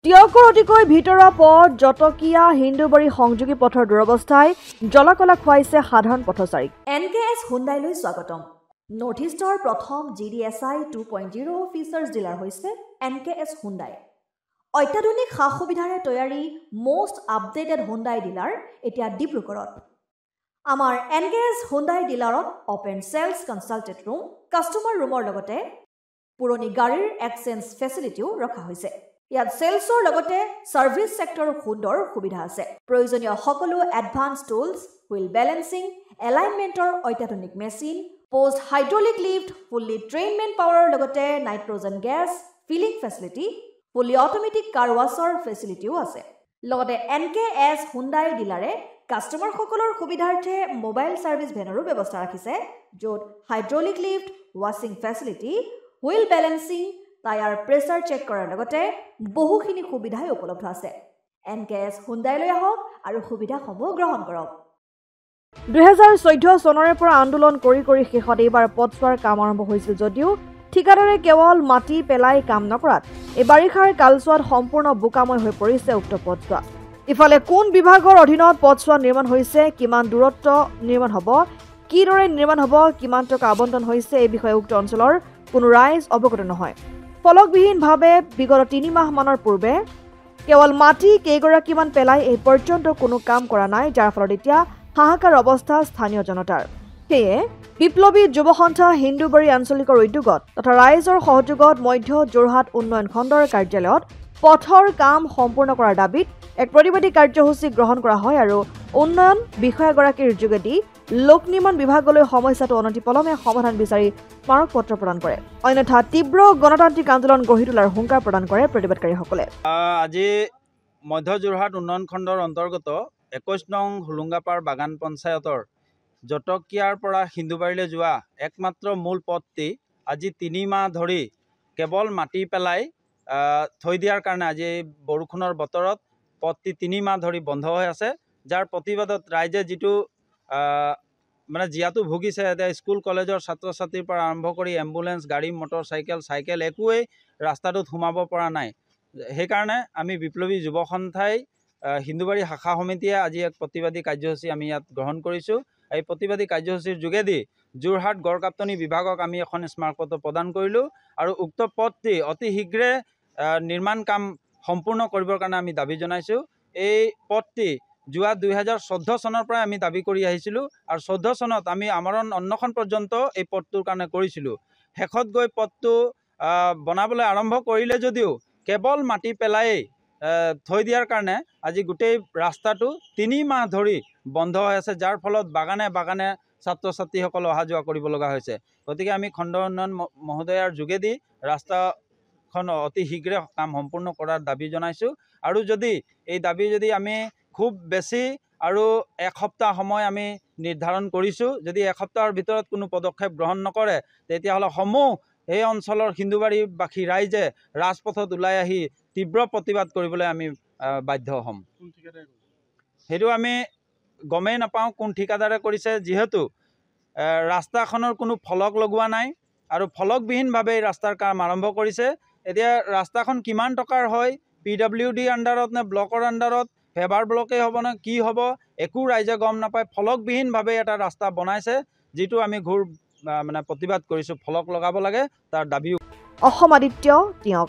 টিয়কৰ অতিকৈ ভিতৰুৱা পথ জটকীয়া হিন্দুবাৰী সংযোগী পথৰ দুৰৱস্থাই জলাকলা খুৱাইছে সাধাৰণ পথচাৰীক। NKS হুণ্ডাইলৈ স্বাগতম। নৰ্থ ইষ্টৰ প্ৰথম GDSI 2.0 ফিচাৰ্ছ ডিলাৰ হৈছে NKS হুণ্ডাই। অত্যাধুনিক সা সুবিধাৰে তৈয়াৰী মষ্ট আপডেটেড হুণ্ডাই ডিলাৰ এতিয়া ডিব্ৰুগড়ত। আমাৰ NKS হুণ্ডাই ডিলাৰত open sales consulted room, customer ৰুমৰ লগতে পুৰণি গাড়ীৰ এক্সচেঞ্জ ফেচিলিটিও ৰখা হৈছে। ইয়াত সেলছৰ লগতে সাৰ্ভিস সেক্টৰৰ সুন্দৰ সুবিধা আছে। প্ৰয়োজনীয় সকলো এডভান্স টুলছ, হুইল বেলেন্সিং, এলাইনমেন্টৰ অত্যাধুনিক machine, post hydraulic lift, fully train men পাৱাৰৰ লগতে nitrogen gas filling facility, fully automatic car washer ফেচিলিটিও আছে। লগতে NKS হুণ্ডাই ডিলাৰে কাষ্টমাৰসকলৰ সুবিধাৰ্থে মোবাইল সাৰ্ভিস ভেনৰো ব্যৱস্থা ৰাখিছে, য'ত হাইড্ৰলিক লিফ্ট, ৱাছিং facility, wheel balancing, tyre pressure check কৰাৰ লগতে বহুখিনি সুবিধাই উপলব্ধ আছে। NKS হুণ্ডাইলৈ আহক আৰু সুবিধাসমূহ গ্ৰহণ কৰক। 2014 চনৰে পৰা আন্দোলন কৰি শেষত এইবাৰ পথছোৱাৰ কাম আৰম্ভ হৈছিল যদিও ঠিকাদাৰে কেৱল মাটি পেলাই কাম নকৰাত এই বাৰিষাৰ কালছোৱাত সম্পূৰ্ণ বোকাময় হৈ পৰিছে উক্ত পথছোৱা। ইফালে কোন বিভাগৰ অধীনত পথছোৱা নিৰ্মাণ হৈছে, কিমান দূৰত্ব নিৰ্মাণ হ'ব, কিদৰে নিৰ্মাণ হ'ব, কিমান টকা আবণ্টন হৈছে, এই বিষয়ে উক্ত অঞ্চলৰ কোনো ৰাইজ অৱগত নহয়। ফলকবিহীনভাৱে বিগত 3 মাহমানৰ পূৰ্বে কেৱল মাটি কেইগৰাকীমান পেলাই এই পৰ্যন্ত কোনো কাম কৰা নাই, যাৰ ফলত এতিয়া হাহাকাৰ অৱস্থা স্থানীয় জনতাৰ। সেয়ে বিপ্লৱী যুৱ সন্থা হিন্দুবাৰী আঞ্চলিকৰ উদ্যোগত তথা ৰাইজৰ সহযোগত মধ্য যোৰহাট উন্নয়ন খণ্ডৰ কাৰ্যালয়ত পথৰ কাম সম্পূৰ্ণ কৰাৰ দাবীত এক প্ৰতিবাদী কাৰ্যসূচী গ্ৰহণ কৰা হয় আৰু উন্নয়ন বিষয়াগৰাকীৰ যোগেদি লোক নিৰ্মাণ বিভাগলৈ সমস্যাটো অনতিপলমে সমাধান বিচাৰি স্মাৰক পত্ৰ প্ৰদান কৰে। অন্যথা তীব্ৰ গণতান্ত্ৰিক আন্দোলন গঢ়ি তোলাৰ হুংকাৰ প্ৰদান কৰে প্ৰতিবাদকাৰীসকলে। আজি মধ্য যোৰহাট উন্নয়ন খণ্ডৰ অন্তৰ্গত 21 নং হুলুংগাপাৰ বাগান পঞ্চায়তৰ জটকীয়াৰ পৰা হিন্দুবাৰীলৈ যোৱা একমাত্ৰ মূল পথটি আজি 3 মাহ ধৰি কেৱল মাটি পেলাই থৈ দিয়াৰ কাৰণে আজি বৰষুণৰ বতৰত পথটি 3 মাহ ধৰি বন্ধ হৈ আছে, যাৰ প্ৰতিবাদত ৰাইজে যিটো মানে জিয়াটো ভুগিছে। এতিয়া স্কুল কলেজৰ ছাত্ৰ ছাত্ৰীৰ পৰা আৰম্ভ কৰি এম্বুলেন্স, গাড়ী, মটৰ চাইকেল একোৱেই ৰাস্তাটোত সোমাব পৰা নাই। সেইকাৰণে আমি বিপ্লৱী যুৱ সন্থাই হিন্দুবাৰী শাখা সমিতিয়ে আজি এক প্ৰতিবাদী কাৰ্যসূচী আমি ইয়াত গ্ৰহণ কৰিছোঁ। এই প্ৰতিবাদী কাৰ্যসূচীৰ যোগেদি যোৰহাট গড়কাপ্তানি বিভাগক আমি এখন স্মাৰকপত্ৰ প্ৰদান কৰিলোঁ আৰু উক্ত পথটি অতি শীঘ্ৰে নিৰ্মাণ কাম সম্পূৰ্ণ কৰিবৰ কাৰণে আমি দাবী জনাইছোঁ। এই পথটি যোৱা 2014 চনৰ পৰাই আমি দাবী কৰি আহিছিলোঁ আৰু 14 চনত আমি আমৰণ অন্বেষণ পৰ্যন্ত এই পথটোৰ কাৰণে কৰিছিলোঁ। শেষত গৈ পথটো বনাবলৈ আৰম্ভ কৰিলে যদিও কেৱল মাটি পেলাই থৈ দিয়াৰ কাৰণে আজি গোটেই ৰাস্তাটো 3 মাহ ধৰি বন্ধ হৈ আছে, যাৰ ফলত বাগানে বাগানে ছাত্ৰ ছাত্ৰীসকল অহা যোৱা কৰিব লগা হৈছে। গতিকে আমি খণ্ড উন্নয়ন মহোদয়াৰ যোগেদি ৰাস্তাখন অতি শীঘ্ৰে কাম সম্পূৰ্ণ কৰাৰ দাবী জনাইছোঁ আৰু যদি এই দাবী যদি আমি খুব বেছি আৰু 1 সপ্তাহ সময় আমি নিৰ্ধাৰণ কৰিছোঁ, যদি 1 সপ্তাহৰ ভিতৰত কোনো পদক্ষেপ গ্ৰহণ নকৰে তেতিয়াহ'লে সমূহ এই অঞ্চলৰ হিন্দুবাৰীবাসী ৰাইজে ৰাজপথত ওলাই আহি তীব্ৰ প্ৰতিবাদ কৰিবলৈ আমি বাধ্য হ'ম। সেইটো আমি গমেই নাপাওঁ কোন ঠিকাদাৰে কৰিছে, যিহেতু ৰাস্তাখনৰ কোনো ফলক লগোৱা নাই আৰু ফলকবিহীনভাৱে এই ৰাস্তাৰ কাম আৰম্ভ কৰিছে। এতিয়া ৰাস্তাখন কিমান টকাৰ হয়, PWD আণ্ডাৰত নে ব্লকৰ আণ্ডাৰত, ফেভাৰ ব্লকেই হ'ব নে কি হ'ব, একো ৰাইজে গম নাপায়। ফলকবিহীনভাৱে এটা ৰাস্তা বনাইছে, যিটো আমি ঘূৰ মানে প্ৰতিবাদ কৰিছোঁ। ফলক লগাব লাগে, তাৰ দাবী। অসম আদিত্য টিয়ক।